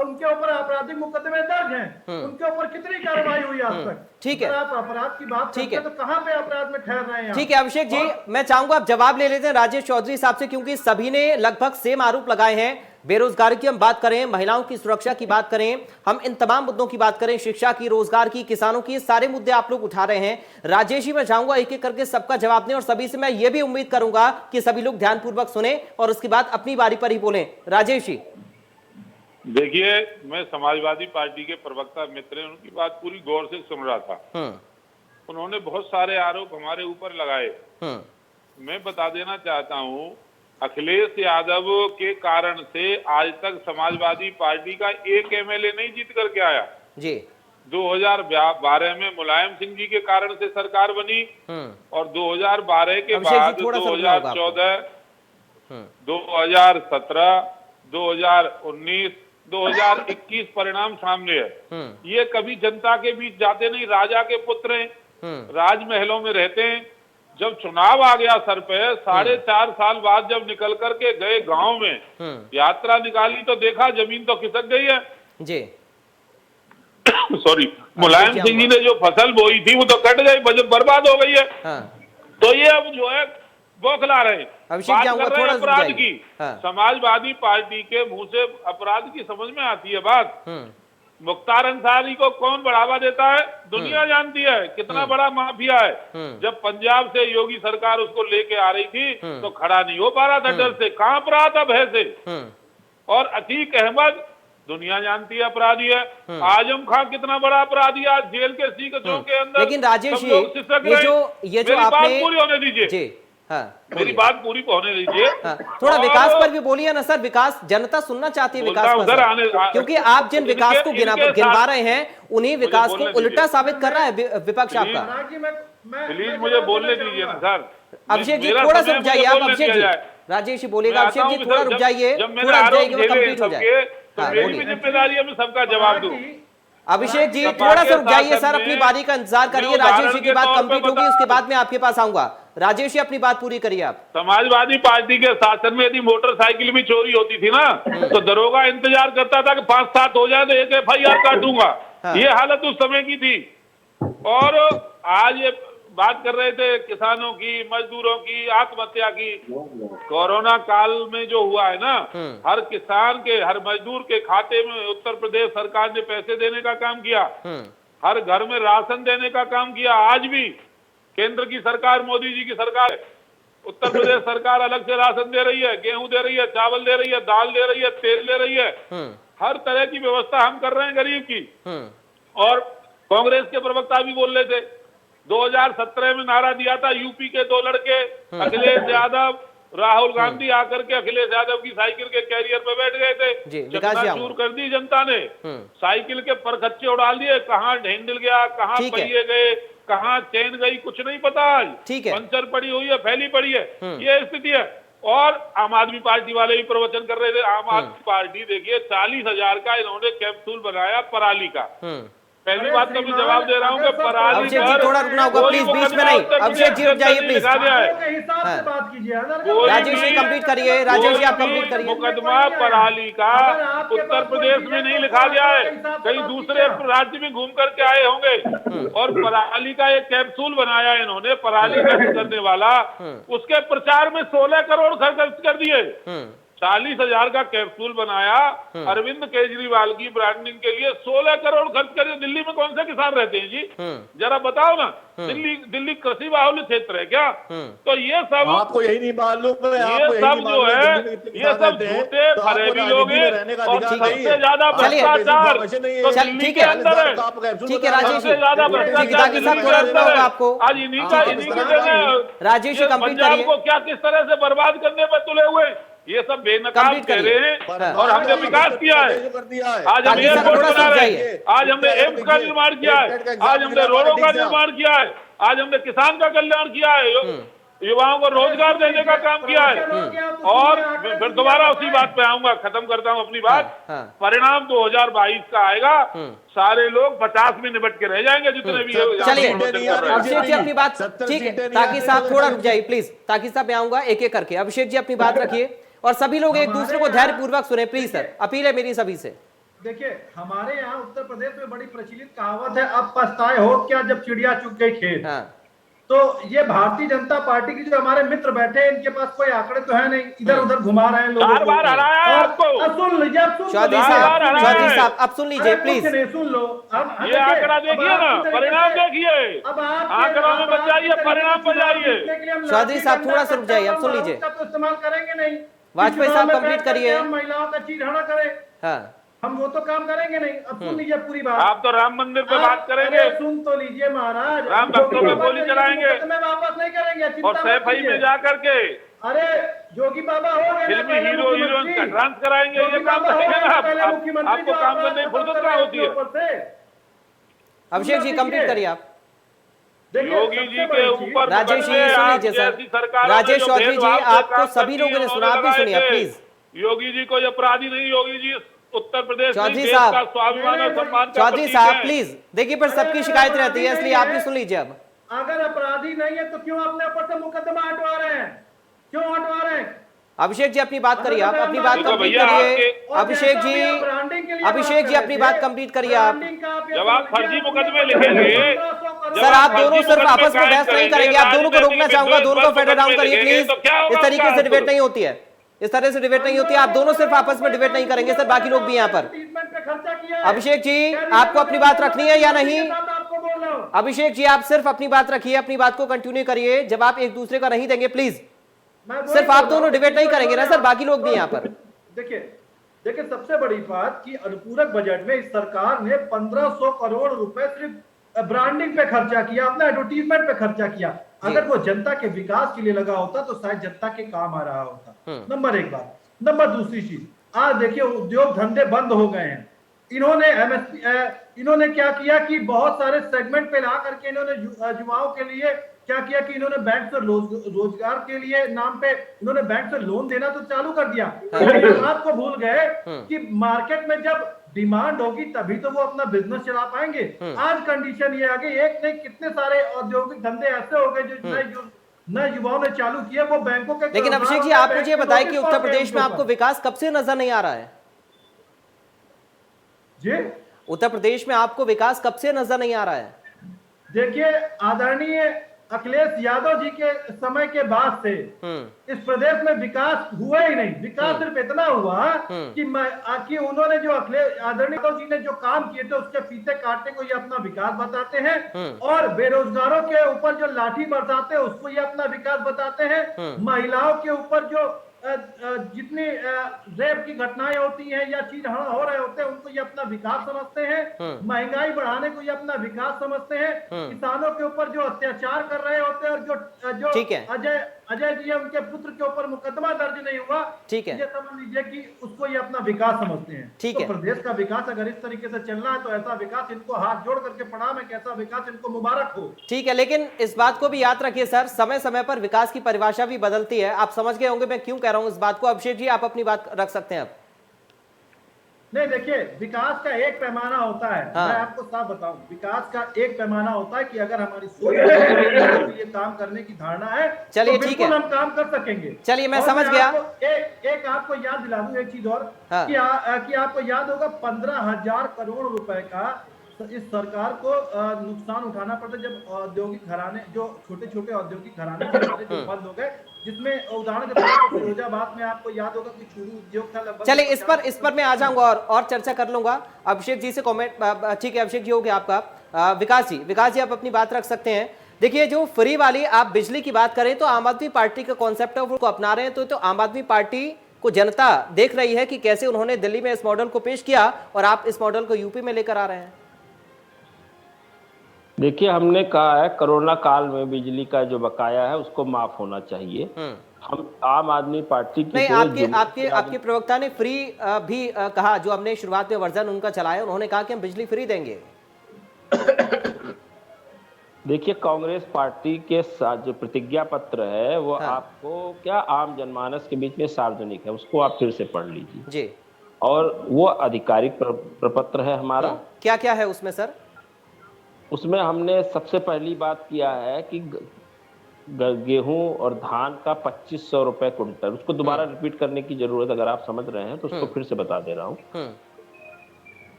उनके ऊपर आपराधिक मुकदमे दर्ज हैं। उनके ऊपर कितनी कार्रवाई हुई आज तक? ठीक है, आप अपराध की बात करते हैं तो कहां पे अपराध में ठहर रहे हैं? ठीक है अभिषेक जी, मैं चाहूंगा आप जवाब ले लेते हैं राजेश चौधरी साहब से, क्योंकि सभी ने लगभग सेम आरोप लगाए हैं। बेरोजगारी की हम बात करें, महिलाओं की सुरक्षा की बात करें, हम इन तमाम मुद्दों की बात करें, शिक्षा की, रोजगार की, किसानों की, सारे मुद्दे आप लोग उठा रहे हैं। राजेश जी मैं चाहूंगा एक एक करके सबका जवाब दें, और सभी से मैं ये भी उम्मीद करूंगा कि सभी लोग ध्यानपूर्वक सुने और उसके बाद अपनी बारी पर ही बोलें। राजेश जी। देखिए, मैं समाजवादी पार्टी के प्रवक्ता मित्र हैं, उनकी बात पूरी गौर से सुन रहा था। उन्होंने बहुत सारे आरोप हमारे ऊपर लगाए। मैं बता देना चाहता हूं, अखिलेश यादव के कारण से आज तक समाजवादी पार्टी का एक एमएलए नहीं जीत करके आया जी। 2012 में मुलायम सिंह जी के कारण से सरकार बनी, और 2012 के बाद 2014, 2017, 2019, 2021 परिणाम सामने है। ये कभी जनता के बीच जाते नहीं, राजा के पुत्र हैं, राजमहलों में रहते हैं। जब चुनाव आ गया सर पे, 4.5 साल बाद जब निकल करके गए गांव में, यात्रा निकाली तो देखा जमीन तो खिसक गई है जी। सॉरी, मुलायम सिंह जी ने जो फसल बोई थी वो तो कट गई, बर्बाद हो गई है। तो ये अब जो है बौखला रहे, बात कर रहे हैं अपराध की। समाजवादी पार्टी के मुंह से अपराध की समझ में आती है बात। मुख्तार अंसारी को कौन बढ़ावा देता है? दुनिया जानती है कितना बड़ा माफिया है। जब पंजाब से योगी सरकार उसको लेके आ रही थी तो खड़ा नहीं हो पा रहा था, डर से कांप रहा था, भय से। और अतीक अहमद दुनिया जानती है अपराधी है। आजम खान कितना बड़ा अपराधी है, आज जेल के सीकचों के अंदर। लेकिन राजेश सब लोग सिसक ये रहे। जो मेरी आपने बात पूरी होने दीजिए जी, हाँ, मेरी बात पूरी होने दीजिए। हाँ, थोड़ा विकास पर भी बोलिए ना सर, विकास जनता सुनना चाहती है विकास पर उधर सर। आने क्योंकि आप जिन विकास को गिनवा रहे हैं उन्हीं विकास को उल्टा साबित कर रहा है विपक्ष आपका। प्लीज मुझे बोलने दीजिए ना सर। अभिषेक जी थोड़ा सा रुक जाइए आप, अभिषेक जी, राजेश जी बोलेगा, अभिषेक जी थोड़ा रुक जाइए, पूरा रुक जाइए, कंप्लीट हो जाए। हाँ, मेरी भी जिम्मेदारी है मैं सबका जवाब दूं। अभिषेक जी थोड़ा सा रुक जाइए सर, अपनी बारी का इंतजार करिए, राजेश जी की बात कंप्लीट होगी उसके बाद में आपके पास आऊंगा। राजेश जी अपनी बात पूरी करिए आप। समाजवादी पार्टी के शासन में यदि मोटरसाइकिल भी चोरी होती थी ना तो दरोगा इंतजार करता था कि 5-7 हो जाए तो एक FIR काटूंगा। ये हालत उस समय की थी। और आज ये बात कर रहे थे किसानों की, मजदूरों की आत्महत्या की। कोरोना काल में जो हुआ है ना, हर किसान के, हर मजदूर के खाते में उत्तर प्रदेश सरकार ने पैसे देने का काम किया, हर घर में राशन देने का काम किया। आज भी केंद्र की सरकार, मोदी जी की सरकार, उत्तर प्रदेश सरकार अलग से राशन दे रही है, गेहूं दे रही है, चावल दे रही है, दाल दे रही है, तेल दे रही है। हर तरह की व्यवस्था हम कर रहे हैं गरीब की। और कांग्रेस के प्रवक्ता भी बोल रहे थे, 2017 में नारा दिया था, यूपी के 2 लड़के अखिलेश यादव, राहुल गांधी आकर के अखिलेश यादव की साइकिल के कैरियर पे बैठ गए थे। चकनाचूर कर दी जनता ने, साइकिल के परखच्चे उड़ा दिए, कहाँ हैंडल गया, कहाँ पहिए गए, कहाँ चेन गई, कुछ नहीं पता। आज पंचर पड़ी हुई है, फैली पड़ी है, ये स्थिति है। और आम आदमी पार्टी वाले भी प्रवचन कर रहे थे। आम आदमी पार्टी देखिए 40,000 का इन्होंने कैप्सूल बनाया पराली का। पहली बात तो मैं जवाब दे रहा हूँ कि पराली अभिषेक जी थोड़ा रुकना होगा प्लीज, बीच में नहीं। अभिषेक जी रुक जाइए प्लीज, राजेश जी कंप्लीट करिए, राजेश जी आप कंप्लीट करिए। मुकदमा पराली का उत्तर प्रदेश में नहीं लिखा गया है, कहीं दूसरे राज्य में घूम करके आए होंगे। और पराली का एक कैप्सूल बनाया इन्होंने, पराली नष्ट करने वाला, उसके प्रचार में 16 करोड़ खर्च कर दिए। 40,000 का कैप्सूल बनाया अरविंद केजरीवाल की ब्रांडिंग के लिए, 16 करोड़ खर्च करके। दिल्ली में कौन से किसान रहते हैं जी, जरा बताओ ना। दिल्ली कृषि बाहुल्य क्षेत्र है क्या? तो ये सब आपको यही नहीं मालूम, ये सब जो है ये सब झूठे फरेबी लोग हैं। और सबसे ज्यादा भ्रष्टाचार तो दिल्ली के अंदर है। ठीक है राजेश जी, ज्यादा भ्रष्टाचार आपको आज इन्हीं के राजेश जी कंप्लीट पंजाब करिए। को क्या किस तरह से बर्बाद करने पर तुले हुए, ये सब बेनकाब कह रहे हैं। और हमने विकास किया है, आज हम एयरपोर्ट बना रहे हैं, आज हमने एम्स का निर्माण किया है, आज हमने रोडों का निर्माण किया है, आज हमने किसान का कल्याण किया है, युवाओं को रोजगार देने का काम किया है। और फिर दोबारा उसी बात पे आऊंगा, खत्म करता हूं अपनी बात। परिणाम 2022 का आएगा, सारे लोग 50 में निपट के रह जाएंगे जितने भी। चलिए अभिषेक जी अपनी बात, ठीक है, ताकि साहब थोड़ा रुक जाइए प्लीज, ताकि साहब मैं आऊंगा एक एक करके। अभिषेक जी अपनी बात रखिए और सभी लोग एक दूसरे को धैर्य पूर्वक सुने प्लीज सर, अपील है मेरी सभी से। देखिए हमारे यहाँ उत्तर प्रदेश में बड़ी प्रचलित कहावत है, अब पछताए हो क्या जब चिड़िया चुग गई खेत। तो ये भारतीय जनता पार्टी की जो हमारे मित्र बैठे हैं, इनके पास कोई आंकड़े तो है नहीं, इधर उधर घुमा रहे हैं लोगों को। बार हराया है आपको। सुन लीजिए, चौधरी साहब अब सुन लीजिए प्लीज, सुन लो। ये आंकड़ा देखिए ना, परिणाम देखिए, आंकड़ों में बचाइए, परिणाम बचाइए। चौधरी साहब थोड़ा सा रुक जाइए, अब सुन लीजिए। इस्तेमाल करेंगे नहीं, वाजपेयी साहब कंप्लीट करिए। महिलाओं का चीरहरण करें, हाँ हम वो तो काम करेंगे नहीं। अब सुन लीजिए पूरी बात। आप तो राम मंदिर पे बात करेंगे, सुन तो लीजिए महाराज। राम भक्तों पे गोली चलाएंगे वापस नहीं करेंगे, और सैफई में जा करके अरे योगी बाबा हो गए, फिल्मी हीरो हीरोइन का डांस कराएंगे। ये काम करेंगे ना आपको काम करने की फुर्सत क्या होती है? अभिषेक जी कंप्लीट करिए आप। योगी जी के ऊपर राजेश जी सुन लीजिए सर, राजेश चौधरी जी आपको सभी लोगों ने सुना, आप भी सुनिए प्लीज। योगी जी कोई अपराधी नहीं, योगी जी उत्तर प्रदेश चौधरी साहब, स्वाभिमान और सम्मान। चौधरी साहब प्लीज देखिए, पर सबकी शिकायत रहती है, इसलिए आप भी सुन लीजिए। अब अगर अपराधी नहीं है तो क्यों अपने ऊपर से मुकदमा हटवा रहे हैं, क्यों हटवा रहे हैं? अभिषेक जी अपनी बात करिए, आप अपनी बात कंप्लीट करिए। अभिषेक जी अपनी बात कंप्लीट करिए आप। जब आप फर्जी मुकदमे लिखेंगे सर, आप दोनों सिर्फ आपस में बहस नहीं करेंगे, आप दोनों को रोकना चाहूंगा, दोनों को फेडर डाउन करिए प्लीज, इस तरीके से डिबेट नहीं होती है। इस तरह से डिबेट नहीं होती। आप दोनों सिर्फ आपस में डिबेट नहीं करेंगे सर, बाकी लोग भी यहाँ पर। ट्रीटमेंट पे खर्चा किया है। अभिषेक जी, आपको अपनी बात रखनी है या नहीं? आपको बोल रहा हूं। अभिषेक जी, आप सिर्फ अपनी बात रखिए, अपनी बात को कंटिन्यू करिए। जब आप एक दूसरे का नहीं देंगे प्लीज, सिर्फ आप दोनों डिबेट नहीं करेंगे ना सर, बाकी लोग भी यहाँ पर। देखिए सबसे बड़ी बात कि अनुपूरक बजट में इस सरकार ने 1500 करोड़ रुपए सिर्फ ब्रांडिंग पे खर्चा किया, अपना एडवर्टीजमेंट पे खर्चा किया। अगर वो जनता के विकास के लिए लगा होता तो शायद जनता के काम आ रहा होता। नंबर एक बात। नंबर दूसरी चीज, आज देखिए उद्योग धंधे बंद हो गए हैं। इन्होंने क्या किया कि बहुत सारे सेगमेंट पे ला करके इन्होंने युवाओं के लिए क्या किया कि इन्होंने बैंक से रोजगार के लिए नाम पे इन्होंने बैंक से लोन देना तो चालू कर दिया। लेकिन बात को भूल गए कि मार्केट में जब डिमांड होगी तभी तो वो अपना बिजनेस चला पाएंगे। आज कंडीशन ये आ गई, एक नहीं कितने सारे औद्योगिक धंधे ऐसे हो गए जो नए युवाओं ने चालू किए, वो बैंकों के। लेकिन अभिषेक जी, आप मुझे बताएं कि उत्तर प्रदेश में आपको विकास कब से नजर नहीं आ रहा है? जी, उत्तर प्रदेश में आपको विकास कब से नजर नहीं आ रहा है? देखिए आदरणीय अखिलेश यादव जी के समय के बाद से इस प्रदेश में विकास हुआ ही नहीं। विकास सिर्फ इतना हुआ कि उन्होंने जो अखिलेश आदरणीय यादव जी ने जो काम किए थे उसके फीते काटने को ये अपना विकास बताते हैं, और बेरोजगारों के ऊपर जो लाठी बरसाते हैं उसको ये अपना विकास बताते हैं। महिलाओं के ऊपर जो जितनी रेप की घटनाएं होती हैं या चीज हो रहे होते हैं उनको ये अपना विकास समझते हैं। महंगाई बढ़ाने को ये अपना विकास समझते हैं। किसानों के ऊपर जो अत्याचार कर रहे होते हैं और जो अजय जी उनके पुत्र के ऊपर मुकदमा दर्ज नहीं हुआ, ठीक है, ये समझ लीजिए कि उसको ये अपना विकास समझते हैं। ठीक है, तो प्रदेश का विकास अगर इस तरीके से चलना है तो ऐसा विकास इनको हाथ जोड़ करके प्रणाम है कि ऐसा विकास इनको मुबारक हो। ठीक है, लेकिन इस बात को भी याद रखिए सर, समय समय पर विकास की परिभाषा भी बदलती है। आप समझ गए होंगे मैं क्यों कह रहा हूं इस बात को। अभिषेक जी, आप अपनी बात रख सकते हैं अब। नहीं, देखिए विकास का एक पैमाना होता है। मैं आपको साफ बताऊं, विकास का एक पैमाना होता है कि अगर हमारी सोच तो ये काम करने की धारणा है, चलिए तो ठीक है, हम काम कर सकेंगे। चलिए मैं समझ गया। एक आपको याद दिला दूं एक चीज और कि आपको याद होगा 15,000 करोड़ रुपए का इस सरकार को नुकसान उठाना पड़ता जब औद्योगिक घराने, जो छोटे छोटे औद्योगिक घराने जो बंद हो गए, जिसमें उदाहरण के तौर पर फिरोजाबाद में आपको याद होगा कि चूरू उद्योग था लगभग। चलिए इस पर मैं आ जाऊंगा और चर्चा कर लूंगा अभिषेक जी से कमेंट। ठीक है अभिषेक जी, हो गया आपका। विकास जी आप अपनी बात रख सकते हैं। देखिए जो फ्री वाली आप बिजली की बात करें तो आम आदमी पार्टी का कॉन्सेप्ट है, वो अपना रहे हैं। तो आम आदमी पार्टी को जनता देख रही है कि कैसे उन्होंने दिल्ली में इस मॉडल को पेश किया और आप इस मॉडल को यूपी में लेकर आ रहे हैं। देखिए, हमने कहा है कोरोना काल में बिजली का जो बकाया है उसको माफ होना चाहिए। हम आम आदमी पार्टी की नहीं, आपके प्रवक्ता ने फ्री भी कहा, जो हमने शुरुआत में वर्जन उनका चलाया, उन्होंने कहा कि हम बिजली फ्री देंगे। देखिए, कांग्रेस पार्टी के साथ जो प्रतिज्ञा पत्र है वो आपको क्या आम जनमानस के बीच में सार्वजनिक है, उसको आप फिर से पढ़ लीजिए जी। और वो आधिकारिक प्रपत्र है हमारा। क्या क्या है उसमें सर? उसमें हमने सबसे पहली बात किया है कि गेहूं और धान का 2500 रुपए कुंटल, उसको दोबारा रिपीट करने की जरूरत अगर आप समझ रहे हैं तो उसको फिर से बता दे रहा हूं।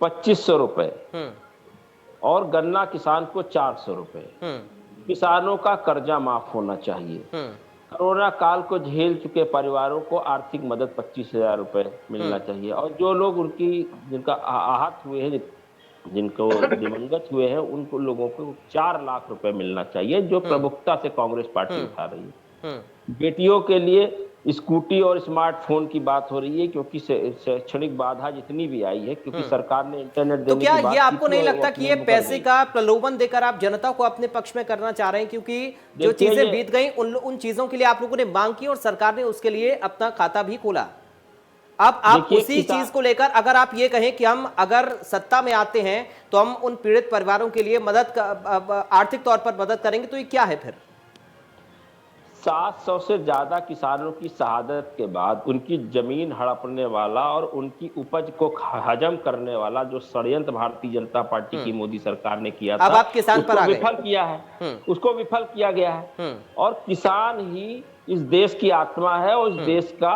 2500 रुपए। और गन्ना किसान को 400 रुपए। किसानों का कर्जा माफ होना चाहिए। कोरोना काल को झेल चुके परिवारों को आर्थिक मदद 25,000 रुपए मिलना चाहिए। और जो लोग जिनका आहत हुए हैं, जिनको दिवंगत हुए हैं, उनको लोगों को 4 लाख रुपए मिलना चाहिए, जो प्रमुखता से कांग्रेस पार्टी उठा रही है। बेटियों के लिए स्कूटी और स्मार्टफोन की बात हो रही है, क्योंकि शैक्षणिक बाधा जितनी भी आई है, क्योंकि सरकार ने इंटरनेट देने की बात की। तो क्या ये आपको नहीं लगता कि ये पैसे का प्रलोभन देकर आप जनता को अपने पक्ष में करना चाह रहे हैं? क्योंकि जो चीजें बीत गई उन चीजों के लिए आप लोगों ने मांग की और सरकार ने उसके लिए अपना खाता भी खोला। अब आप उसी चीज को लेकर अगर आप ये कहें कि हम अगर सत्ता में आते हैं तो हम उन पीड़ित परिवारों के लिए आर्थिक तौर पर मदद करेंगे, तो ये क्या है फिर? 700 से ज्यादा किसानों की शहादत के बाद उनकी जमीन हड़पने वाला और उनकी उपज को हजम करने वाला जो षड्यंत्र भारतीय जनता पार्टी की मोदी सरकार ने किया था, अब आप किसान पर आ गए। विफल किया है, उसको विफल किया गया है। और किसान ही इस देश की आत्मा है और इस देश का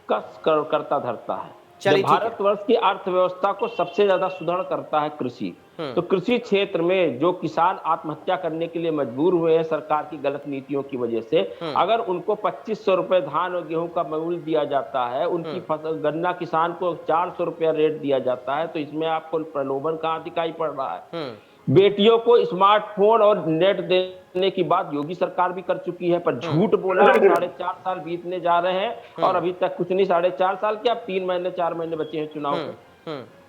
करता धरता है। चलिए, ठीक है। भारतवर्ष की अर्थव्यवस्था को सबसे ज्यादा सुदृढ़ करता है कृषि। तो कृषि क्षेत्र में जो किसान आत्महत्या करने के लिए मजबूर हुए हैं सरकार की गलत नीतियों की वजह से, अगर उनको 2500 रुपए धान और गेहूं का मूल्य दिया जाता है, उनकी फसल गन्ना किसान को 400 रुपया रेट दिया जाता है, तो इसमें आपको प्रलोभन कहाँ दिखाई पड़ रहा है? बेटियों को स्मार्टफोन और नेट देने की बात योगी सरकार भी कर चुकी है, पर झूठ बोला कि 4.5 साल बीतने जा रहे हैं और अभी तक कुछ नहीं। 4.5 साल क्या, 3 महीने 4 महीने बचे हैं चुनाव में।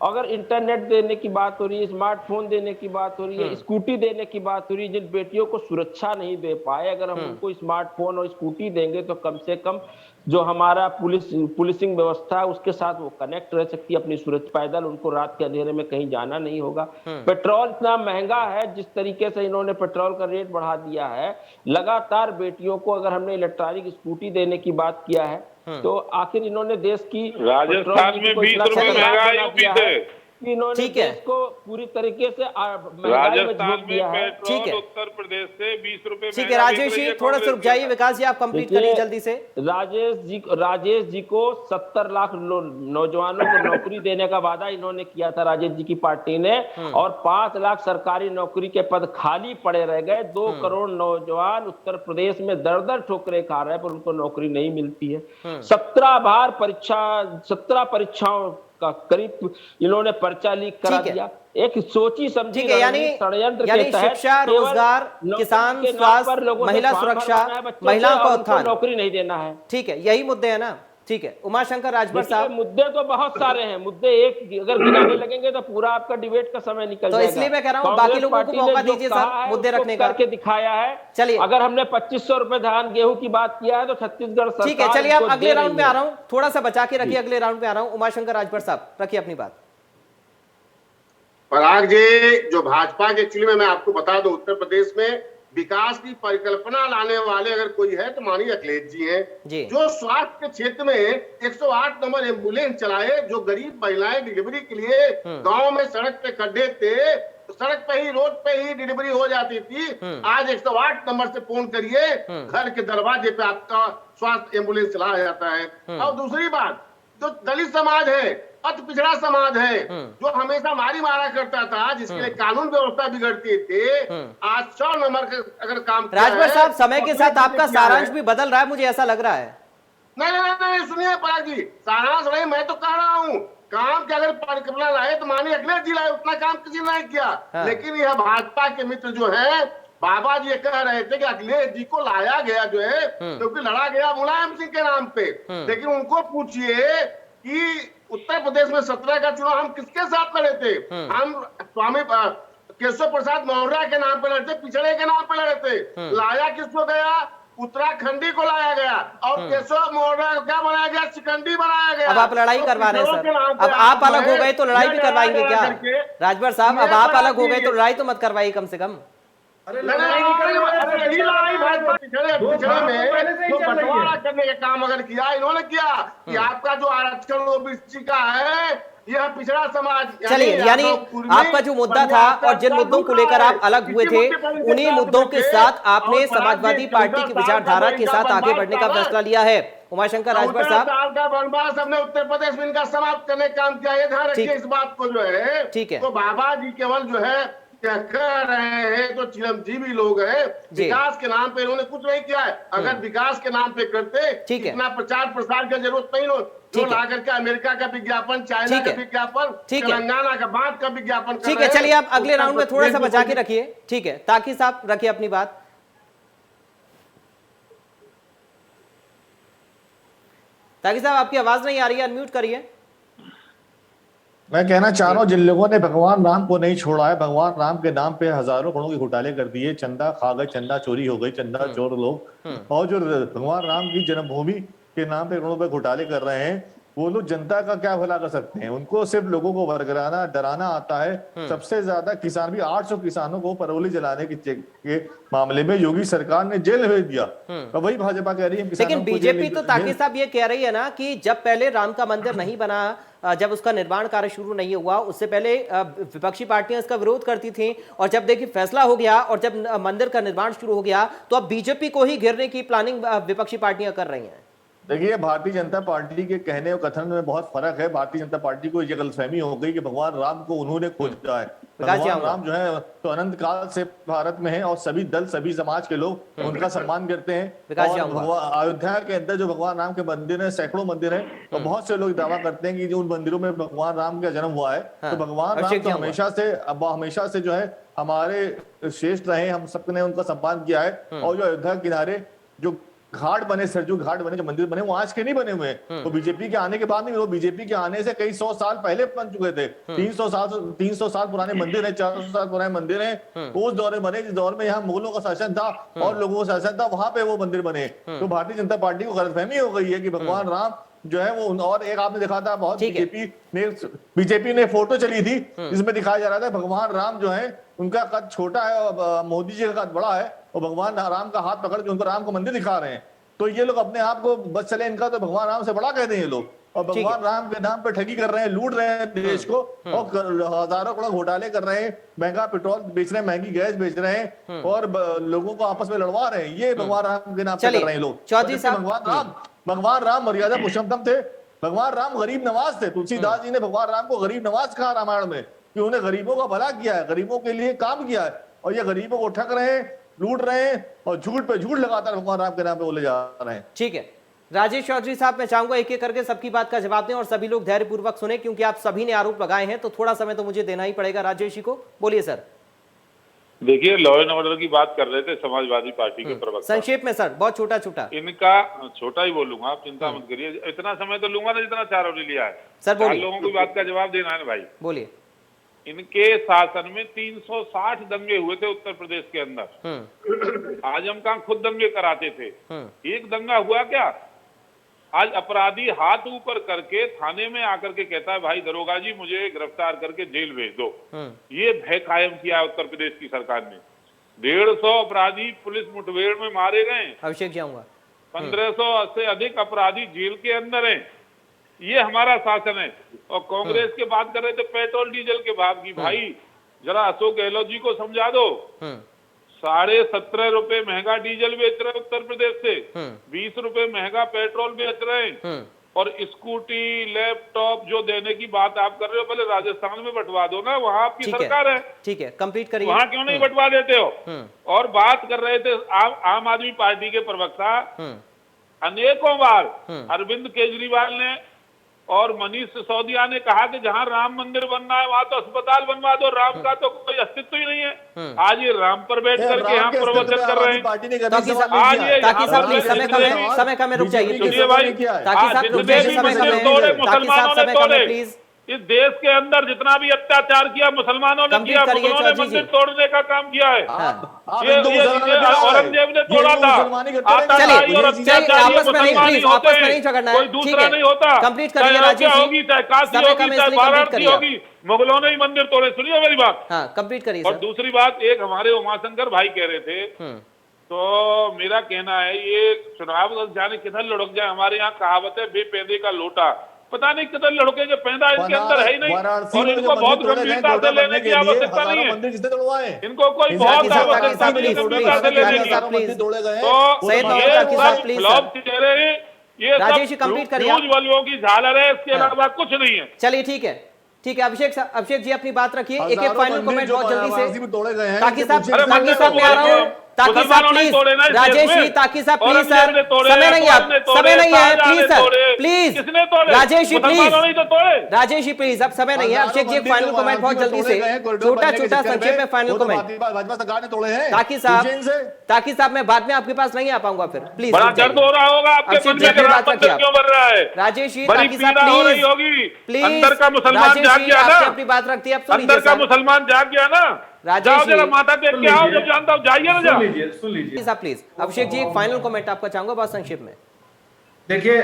अगर इंटरनेट देने की बात हो रही है, स्मार्टफोन देने की बात हो रही है, स्कूटी देने की बात हो रही है, जिन बेटियों को सुरक्षा नहीं दे पाए, अगर हम उनको स्मार्टफोन और स्कूटी देंगे तो कम से कम जो हमारा पुलिसिंग व्यवस्था है उसके साथ वो कनेक्ट रह सकती है अपनी सुरक्षा। पैदल उनको रात के अंधेरे में कहीं जाना नहीं होगा। पेट्रोल इतना महंगा है, जिस तरीके से इन्होंने पेट्रोल का रेट बढ़ा दिया है, लगातार बेटियों को अगर हमने इलेक्ट्रॉनिक स्कूटी देने की बात किया है तो आखिर इन्होंने देश की राजस्थान में 20 रुपए महंगा यूपी से, इन्होंने ठीक है। देश को पूरी तरीके से राजस्थान में ठीक है। पेट्रोल उत्तर प्रदेश से 20 रुपए ठीक है राजेश जी, थोड़ा सा रुक जाइए। विकास जी आप कंप्लीट करिए जल्दी से। राजेश जी को 70 लाख नौजवानों को नौकरी देने का वादा इन्होंने किया था, राजेश जी की पार्टी ने, और 5 लाख सरकारी नौकरी के पद खाली पड़े रह गए। 2 करोड़ नौजवान उत्तर प्रदेश में दर ठोकरे खा रहे हैं, पर उनको नौकरी नहीं मिलती है। 17 परीक्षाओं का करीब इन्होंने पर्चा लीक करा दिया। एक सोची समझी षड्यंत्र के तहत शिक्षा, रोजगार, किसान, स्वास्थ्य, महिला सुरक्षा, महिलाओं का उत्थान, नौकरी नहीं देना है। ठीक है, यही मुद्दे है ना। ठीक है, उमाशंकर राजभर साहब। मुद्दे तो बहुत सारे हैं, मुद्दे एक अगर गिनाने लगेंगे तो पूरा आपका डिबेट का समय निकल जाएगा। तो इसलिए मैं कह रहा हूं बाकी लोगों को मौका दीजिए सर मुद्दे रखने का। करके दिखाया है। चलिए, अगर हमने 2500 रुपए धान गेहूं की बात किया है तो छत्तीसगढ़ सरकार, ठीक है, चलिए आप अगले राउंड में आ रहा हूं, थोड़ा सा बचा के रखिए, अगले राउंड में आ रहा हूं। उमाशंकर राजभर साहब रखिए अपनी बात। पराग जी, जो भाजपा के एक्चुअली में मैं आपको बता दूं, उत्तर प्रदेश में विकास की परिकल्पना लाने वाले अगर कोई है तो माननीय अखिलेश जी हैं, जो स्वास्थ्य के क्षेत्र में 108 नंबर एम्बुलेंस चलाए, जो गरीब महिलाएं डिलीवरी के लिए गांव में सड़क पे खड्डे थे, सड़क पे ही, रोड पे ही डिलीवरी हो जाती थी। आज 108 नंबर से फोन करिए, घर के दरवाजे पे आपका स्वास्थ्य एम्बुलेंस चलाया जाता है। और दूसरी बात, जो दलित समाज है, अति पिछड़ा समाज है, जो हमेशा मारी मारा करता था, जिसके लिए कानून व्यवस्था बिगड़ती थी, आज 100 नंबर का अगर काम राजभर साहब, समय के साथ आपका सारांश भी बदल रहा है, मुझे ऐसा लग रहा है। नहीं, सुनिए पराग जी, सारांश नहीं, मैं तो कह रहा हूँ काम के अगर परिकल्पना लाए तो माननीय अखिलेश जी लाए, उतना काम किसी ने नहीं किया। लेकिन यह भाजपा के मित्र जो है, बाबा जी कह रहे थे कि अखिलेश जी को लाया गया जो है क्योंकि लड़ा गया मुलायम सिंह के नाम पे। लेकिन उनको पूछिए कि उत्तर प्रदेश में 17 का चुनाव हम किसके साथ लड़े थे? हम स्वामी केशव प्रसाद मौर्य के नाम पे लड़े थे, पिछड़े के नाम पे लड़े थे। लाया किसको गया? उत्तराखंडी को लाया गया, और केशव मौर्य को क्या बनाया गया? शिकंडी बनाया गया। अब आप लड़ाई करवा रहे हैं सर, अब आप अलग हो गए तो लड़ाई भी करवाएंगे क्या राजभर साहब? अब आप अलग हो गए तो लड़ाई तो मत करवाइए कम से कम। अरे लड़ाई पिछड़े में जो बंटवारा करने का काम अगर किया इन्होंने किया कि आपका जो आरक्षण ओबीसी का है, यह पिछड़ा समाज। चलिए, यानी आपका जो मुद्दा था और जिन मुद्दों को लेकर आप अलग हुए थे, उन्हीं मुद्दों के साथ आपने समाजवादी पार्टी की विचारधारा के साथ आगे बढ़ने का फैसला लिया है। उमाशंकर राजभर साहब, का वनवास हमने उत्तर प्रदेश में इनका समाप्त करने का काम किया, ये ध्यान रखिए इस बात को जो है। ठीक है, तो बाबा जी केवल जो है क्या कर रहे हैं, तो चिरंजीवी लोग हैं, विकास के नाम पे इन्होंने कुछ नहीं किया है। अगर विकास के नाम पे करते, इतना प्रचार प्रसार की जरूरत नहीं हो, तो ला करके अमेरिका का विज्ञापन, चाइना का विज्ञापन, तेलंगाना का बांध का विज्ञापन। ठीक है, चलिए आप अगले राउंड में थोड़ा सा बचा के रखिए। ठीक है, ताकि साहब रखिए अपनी बात। ताकि साहब आपकी आवाज नहीं आ रही है, अनम्यूट करिए। मैं कहना चाह रहा हूँ, जिन लोगों ने भगवान राम को नहीं छोड़ा है, भगवान राम के नाम पे हजारों करोड़ों के घोटाले कर दिए, चंदा खा गए, चंदा चोरी हो गई, चंदा चोर लोग, और जो भगवान राम की जन्मभूमि के नाम पे करोड़ों पे घोटाले कर रहे हैं, वो लोग जनता का क्या भला कर सकते हैं? उनको सिर्फ लोगों को वर्गराना, डराना आता है। सबसे ज्यादा किसान भी 800 किसानों को परवली जलाने के मामले में योगी सरकार ने जेल भेज दिया, और वही भाजपा कह रही है। लेकिन बीजेपी तो ताकि साहब ये कह रही है ना कि जब पहले राम का मंदिर नहीं बना, जब उसका निर्माण कार्य शुरू नहीं हुआ, उससे पहले विपक्षी पार्टियां इसका विरोध करती थी, और जब देखिए फैसला हो गया और जब मंदिर का निर्माण शुरू हो गया, तो अब बीजेपी को ही घेरने की प्लानिंग विपक्षी पार्टियां कर रही हैं। देखिए, भारतीय जनता पार्टी के कहने और कथन में बहुत फर्क है। भारतीय जनता पार्टी को ये गलतफहमी हो गई कि भगवान राम को उन्होंने खोजा है। भगवान राम जो है तो अनंत काल से भारत में है और सभी दल, सभी समाज के लोग उनका सम्मान करते हैं। और अयोध्या के अंदर जो भगवान राम के मंदिर है, सैकड़ों मंदिर है, तो बहुत से लोग दावा करते हैं कि जो उन मंदिरों में भगवान राम का जन्म हुआ है। तो भगवान राम तो हमेशा से जो है हमारे श्रेष्ठ रहे, हम सबने उनका सम्मान किया है। और जो अयोध्या के किनारे जो घाट बने, सरजू घाट बने, जो मंदिर बने, वो आज के नहीं बने हुए हैं। तो बीजेपी के आने के बाद नहीं, वो बीजेपी के आने से कई 100 साल पहले बन चुके थे। 300 साल पुराने मंदिर है, 400 साल पुराने मंदिर है। उस दौर में बने जिस दौर में यहाँ मुगलों का शासन था और लोगों का शासन था, वहां पे वो मंदिर बने। तो भारतीय जनता पार्टी को गलतफहमी हो गई है कि भगवान राम जो है वो, और एक आपने देखा था बहुत बीजेपी ने फोटो चली थी जिसमें दिखाया जा रहा था भगवान राम जो है उनका कद छोटा है और मोदी जी का कद बड़ा है, और भगवान राम का हाथ पकड़ के उनको राम को मंदिर दिखा रहे हैं। तो ये लोग अपने आप को बस चले इनका तो भगवान राम से बड़ा कहते हैं ये लोग, और भगवान राम के नाम पे ठगी कर रहे हैं, लूट रहे हैं देश को, और हजारों करोड़ घोटाले कर रहे हैं, महंगा पेट्रोल बेच रहे हैं, महंगी गैस बेच रहे हैं, और लोगों को आपस में लड़वा रहे हैं। ये भगवान राम के नाम पे कर रहे हैं लोग। चौधरी साहब, भगवान राम मर्यादा पुरुषोत्तम थे, भगवान राम गरीब नवाज थे। तुलसीदास जी ने भगवान राम को गरीब नवाज कहा रामायण में, कि उन्हें गरीबों का भला किया है, गरीबों के लिए काम किया है, और ये गरीबों को ठग रहे हैं, लूट रहे हैं, और झूठ पे झूठ लगातार भगवान राम के नाम पे बोले जा रहे हैं। ठीक है राजेश चौधरी साहब, मैं चाहूंगा एक एक करके सबकी बात का जवाब दें और सभी लोग धैर्यपूर्वक सुने, क्योंकि आप सभी ने आरोप लगाए हैं तो थोड़ा समय तो मुझे देना ही पड़ेगा। राजेश जी को बोलिए सर। देखिए, लॉ एंड ऑर्डर की बात कर रहे थे समाजवादी पार्टी के प्रवक्ता। संक्षेप में सर, बहुत छोटा छोटा। इनका छोटा ही बोलूंगा, आप चिंता मत करिए, इतना समय तो लूंगा ना जितना चारों ने लिया है। सर बोलिए, लोगों की बात का जवाब देना है ना भाई। बोलिए। इनके शासन में 360 दंगे हुए थे उत्तर प्रदेश के अंदर। आजम खान खुद दंगे कराते थे, एक दंगा हुआ क्या? आज अपराधी हाथ ऊपर करके थाने में आकर के कहता है भाई दरोगा जी मुझे गिरफ्तार करके जेल भेज दो। ये भय कायम किया है उत्तर प्रदेश की सरकार ने। 150 अपराधी पुलिस मुठभेड़ में मारे गए। अभिषेक जी आऊंगा। 1500 से अधिक अपराधी जेल के अंदर हैं। ये हमारा शासन है। और कांग्रेस के बात कर रहे थे पेट्रोल डीजल के भाव की, भाई जरा अशोक गहलोत जी को समझा दो। 17.5 रुपए महंगा डीजल बेच रहे उत्तर प्रदेश से, 20 रुपए महंगा पेट्रोल बेच रहे हैं, और स्कूटी लैपटॉप जो देने की बात आप कर रहे हो, पहले राजस्थान में बंटवा दो ना, वहां आपकी सरकार है। ठीक है, कंप्लीट करिए। वहां क्यों नहीं बंटवा देते हो? और बात कर रहे थे आम आदमी पार्टी के प्रवक्ता, अनेकों बार अरविंद केजरीवाल ने और मनीष सिसोदिया ने कहा कि जहां राम मंदिर बनना है वहां तो अस्पताल बनवा दो, राम का तो कोई अस्तित्व ही नहीं है। आज ये राम पर बैठ करके यहाँ प्रवचन कर रहे हैं। आज ये समय कम है, रुक जाइए भाई। मुसलमानों ने तोड़े, इस देश के अंदर जितना भी अत्याचार किया मुसलमानों ने किया, मुगलों ने मंदिर तोड़ने का काम किया है। औरंगजेब ने तोड़ा था। आपस में नहीं झगड़ना है, कोई दूसरा नहीं होता। कंप्लीट करिए राजेश जी। होगी चाहे काशी होगी चाहे वाराणसी होगी, मुगलों ने ही मंदिर तोड़े। सुनिए मेरी बात, हाँ कंप्लीट करिए। और दूसरी बात, एक हमारे उमाशंकर भाई कह रहे थे, तो मेरा कहना है ये चुनाव जाने किधर लुढ़क जाए। हमारे यहाँ कहावत है बेपैदे का लोटा, पता नहीं कितने लड़के के पैदा इनके अंदर है ही नहीं, और इनको बहुत गंभीरता से लेने की आवश्यकता नहीं है। इनको कोई बहुत आवश्यकता नहीं है गंभीरता से लेने की। तो ये फ्लॉप चेहरे हैं, ये सब न्यूज वालों की झालर है, इसके अलावा कुछ नहीं है। चलिए ठीक है, ठीक है। अभिषेक जी अपनी बात रखिए। एक एक फाइनल कमेंट बहुत जल्दी से। ताकि साहब मैं आ रहा हूँ, ताकि साहब प्लीज, राजेश जी ताकि साहब प्लीज सर, समय नहीं है, समय नहीं है, please sir please, Rajesh ji please, Rajesh ji please, अब समय नहीं है। अभिषेक जी एक फाइनल कमेंट बहुत जल्दी से, छोटा छोटा संक्षेप में फाइनल कमेंट, ताकि साहब मैं बाद में आपके पास नहीं आ पाऊंगा फिर, प्लीज। बड़ा दर्द हो रहा होगा आपके मन में कि राम मंदिर क्यों बन रहा है। राजेश जी बड़ी पीड़ा हो रही होगी, अंदर का मुसलमान जाग गया ना, अपनी बात रखती है, अंदर का मुसलमान जाग गया ना। जाओ जरा माथा टेक के आओ, जब जानता हूं जाइए ना, जाओ सुन लीजिए साहब प्लीज। अभिषेक जी एक फाइनल कमेंट आपका चाहूंगा बहुत संक्षेप में। देखिए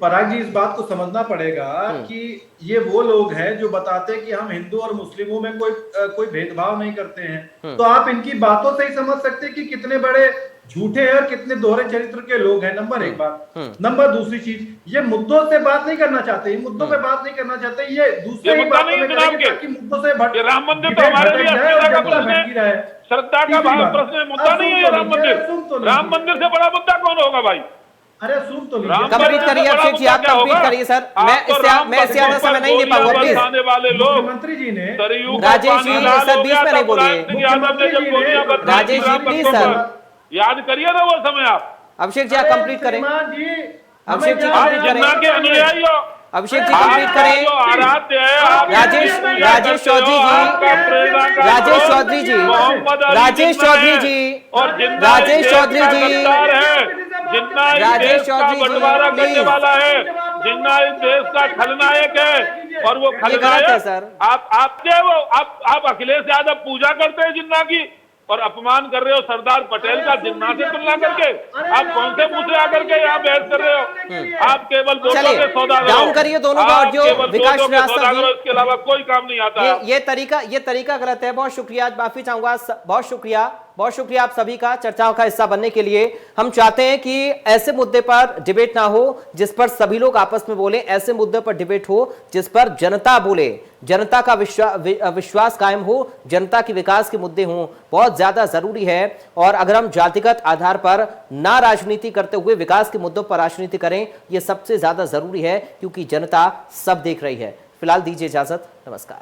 पराग जी, इस बात को समझना पड़ेगा कि ये वो लोग हैं जो बताते हैं कि हम हिंदू और मुस्लिमों में कोई भेदभाव नहीं करते हैं। तो आप इनकी बातों से ही समझ सकते हैं कि कितने बड़े झूठे हैं और कितने दोहरे चरित्र के लोग हैं। नंबर एक बात। नंबर दूसरी चीज, ये मुद्दों से बात नहीं करना चाहते, इन मुद्दों पे बात नहीं करना चाहते, ये दूसरे ही बातों में ताकि मुद्दों से राम मंदिर तो हमारे लिए का प्रश्न है, श्रद्धा का भाव प्रश्न है, मुद्दा नहीं है राम मंदिर। राम मंदिर से बड़ा मुद्दा कौन होगा भाई? अरे सुन तो लीजिए। कंप्लीट करिए अभिषेक जी, आप कंप्लीट करिए सर। मैं इससे ज्यादा समय नहीं ले पाऊंगा प्लीज। मुख्यमंत्री जी ने राजेश जी सर बीच में नहीं बोलिए। राजेश जी प्लीज सर, याद करिए ना वो समय आप। अभिषेक जी आप कंप्लीट करें। अभिषेक जी आप कंप्लीट जिन्ना के करें। अनुयायी हो, अभिषेक जी कंप्लीट करें। आराध्य है राजेश चौधरी जी, राजेश चौधरी जी, राजेश चौधरी जी, और जिन्ना राजेश चौधरी जी, जिन्ना इस राजेश देश का चौधरी जी, बंटवारा करने प्लीज। वाला है, जिन्ना इस देश का खलनायक है, और वो गलत है खलनायक सर। आप अखिलेश यादव पूजा करते हैं जिन्ना की और अपमान कर रहे हो सरदार पटेल का जिन्ना से तुलना करके। आप कौन से मुंह से आकर के यहाँ बहस कर रहे हो? आप केवल वोटों चलिए, के सौदागर हो। डाउन करिए दोनों का आप ऑडियो। केवल विकास वोटों के श्रीवास्तव सौदागर हो, जी, इसके अलावा कोई काम नहीं आता। ये तरीका गलत है। बहुत शुक्रिया, आज माफी चाहूंगा। बहुत शुक्रिया आप सभी का चर्चाओं का हिस्सा बनने के लिए। हम चाहते हैं कि ऐसे मुद्दे पर डिबेट ना हो जिस पर सभी लोग आपस में बोले, ऐसे मुद्दे पर डिबेट हो जिस पर जनता बोले, जनता का विश्वास कायम हो, जनता के विकास के मुद्दे हों, बहुत ज्यादा जरूरी है। और अगर हम जातिगत आधार पर ना राजनीति करते हुए विकास के मुद्दों पर राजनीति करें, यह सबसे ज्यादा जरूरी है, क्योंकि जनता सब देख रही है। फिलहाल दीजिए इजाजत, नमस्कार।